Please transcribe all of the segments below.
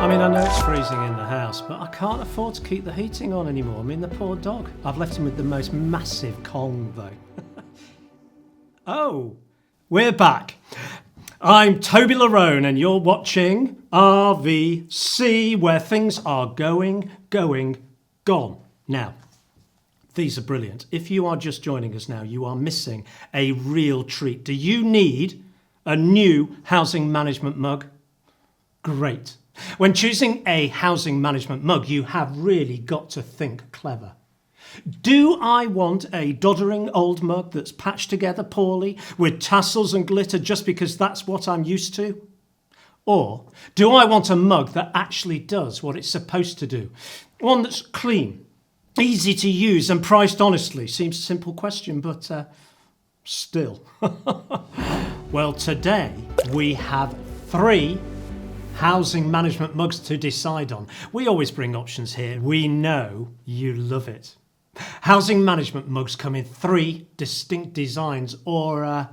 I mean, I know it's freezing in the house, but I can't afford to keep the heating on anymore. I mean, the poor dog. I've left him with the most massive Kong, though. Oh, we're back. I'm Toby Lerone, and you're watching RVC, where things are going, gone. Now, these are brilliant. If you are just joining us now, you are missing a real treat. Do you need a new housing management mug? Great. When choosing a housing management mug, you have really got to think clever. Do I want a doddering old mug that's patched together poorly with tassels and glitter just because that's what I'm used to? Or do I want a mug that actually does what it's supposed to do? One that's clean, easy to use and priced honestly. Seems a simple question, but still. Well, today we have 3 housing management mugs to decide on. We always bring options here. We know you love it. Housing management mugs come in 3 distinct designs or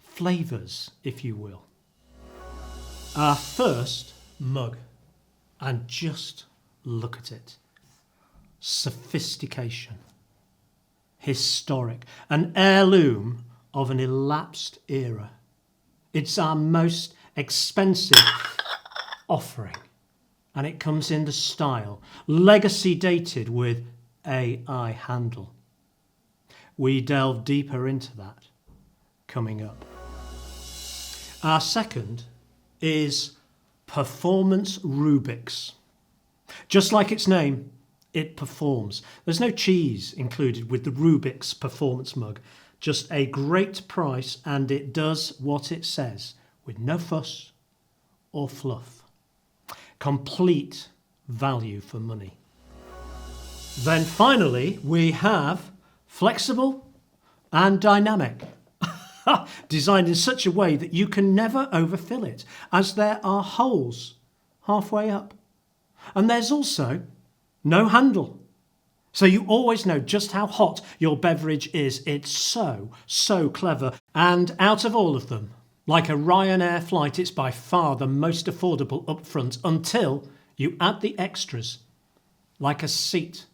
flavours, if you will. Our first mug, and just look at it. Sophistication. Historic. An heirloom of an elapsed era. It's our most expensive offering, and it comes in the style legacy dated with AI handle. We delve deeper into that coming up. Our second is Performance Rubik's. Just like its name, it performs. There's no cheese included with the Rubik's performance mug, just a great price, and it does what it says with no fuss or fluff. Complete value for money. Then finally, we have flexible and dynamic. Designed in such a way that you can never overfill it, as there are holes halfway up. And there's also no handle. So you always know just how hot your beverage is. It's so clever. And out of all of them, like a Ryanair flight, it's by far the most affordable up front until you add the extras, like a seat.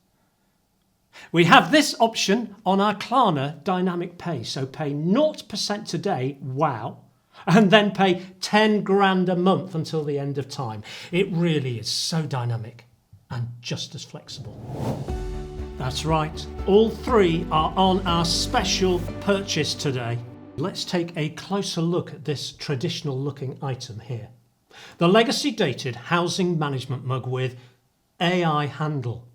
We have this option on our Klarna Dynamic Pay, so pay 0% today, wow, and then pay 10 grand a month until the end of time. It really is so dynamic and just as flexible. That's right, all 3 are on our special purchase today. Let's take a closer look at this traditional looking item here. The legacy dated housing management mug with AI handle.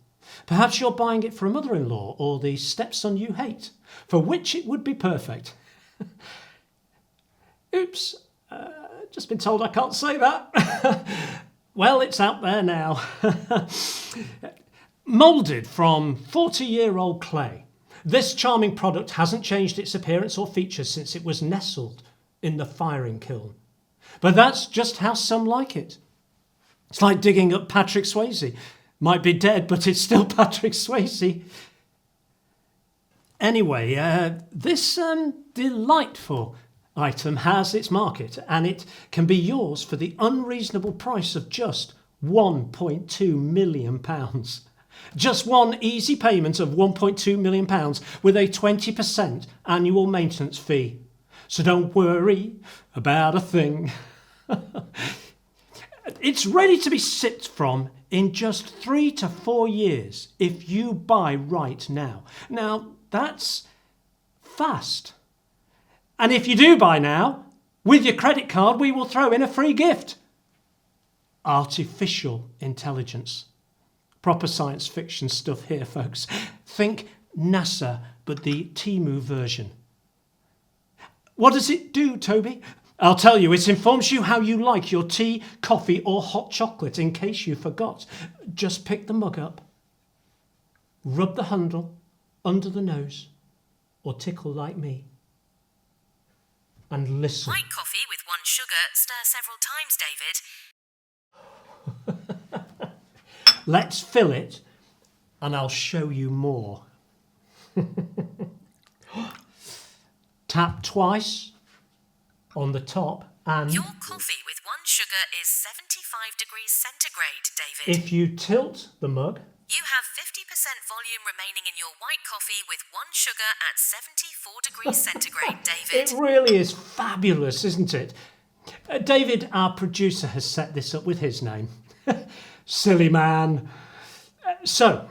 Perhaps you're buying it for a mother-in-law or the stepson you hate, for which it would be perfect. Oops, just been told I can't say that. Well, it's out there now. Moulded from 40-year-old clay, this charming product hasn't changed its appearance or features since it was nestled in the firing kiln. But that's just how some like it. It's like digging up Patrick Swayze. Might be dead, but it's still Patrick Swayze. Anyway, this delightful item has its market, and it can be yours for the unreasonable price of just £1.2 million. Just one easy payment of £1.2 million with a 20% annual maintenance fee. So don't worry about a thing. It's ready to be sipped from in just 3 to 4 years if you buy right now. Now, that's fast. And if you do buy now, with your credit card, we will throw in a free gift. Artificial intelligence. Proper science fiction stuff here, folks. Think NASA, but the Temu version. What does it do, Toby? I'll tell you, it informs you how you like your tea, coffee or hot chocolate, in case you forgot. Just pick the mug up, rub the handle under the nose, or tickle like me, and listen. Like coffee with 1 sugar, stir several times, David. Let's fill it, and I'll show you more. Tap twice on the top and... Your coffee with 1 sugar, sugar is 75 degrees centigrade, David. If you tilt the mug, You have 50% volume remaining in your white coffee with 1 sugar at 74 degrees centigrade, David. it really is fabulous, isn't it? David, our producer, has set this up with his name. Silly man. So,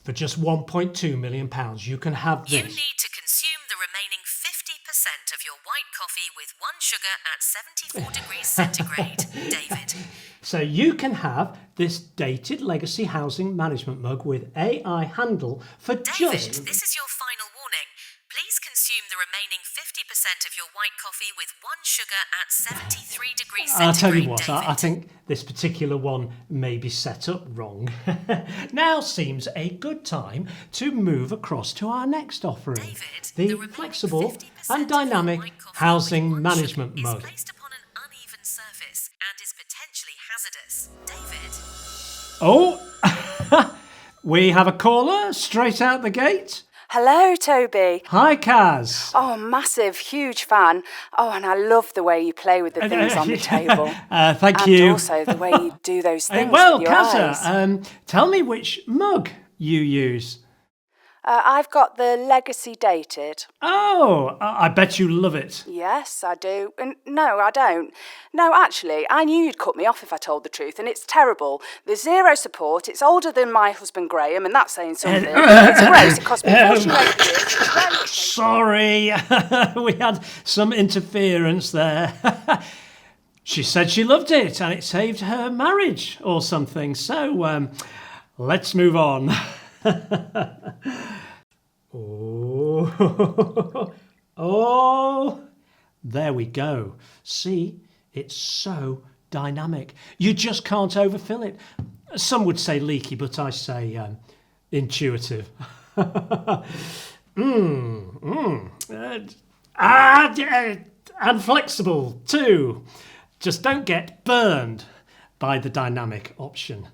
for just £1.2 million, you can have this. You need to consume the remaining 50% of your white coffee with 1 sugar at 74 degrees centigrade, David. So you can have this dated legacy housing management mug with AI handle for David, just... this is your final warning. Please consume the remaining 50% of your white coffee with 1 sugar at 73 degrees centigrade, I'll tell you what, David. I think this particular one may be set up wrong. Now seems a good time to move across to our next offering. David, the remaining flexible 50% and of your dynamic white coffee housing with 1 management sugar mug. is placed upon an uneven surface and is potentially hazardous. David. Oh, we have a caller straight out the gate. Hello, Toby. Hi, Kaz. Oh, massive, huge fan. Oh, and I love the way you play with the things on the table. Thank and you. And also the way you do those things Well, with your eyes. Kaz, tell me which mug you use. I've got the legacy dated. Oh, I bet you love it. Yes, I do. And no, I don't. No, actually, I knew you'd cut me off if I told the truth, and it's terrible. There's zero support. It's older than my husband Graham, and that's saying something. It's gross. It cost me 48 years. Sorry, we had some interference there. She said she loved it, and it saved her marriage or something. So, let's move on. Oh, there we go. See, it's so dynamic. You just can't overfill it. Some would say leaky, but I say intuitive. And flexible too. Just don't get burned by the dynamic option.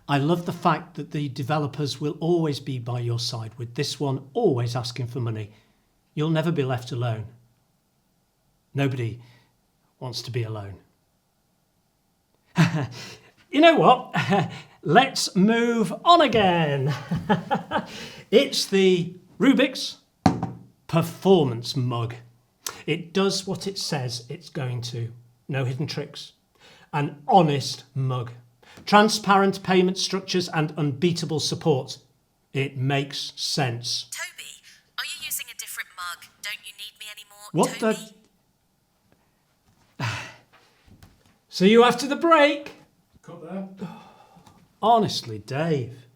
I love the fact that the developers will always be by your side, with this one always asking for money. You'll never be left alone. Nobody wants to be alone. You know what? Let's move on again. It's the Rubik's Performance Mug. It does what it says it's going to. No hidden tricks. An honest mug. Transparent payment structures and unbeatable support. It makes sense. Toby, are you using a different mug? Don't you need me anymore, What Toby? the... See you after the break. Cut there. Honestly, Dave,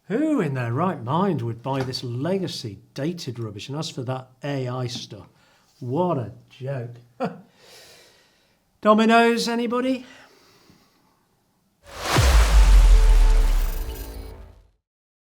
who in their right mind would buy this legacy dated rubbish? And as for that AI stuff, what a joke. Dominoes, anybody?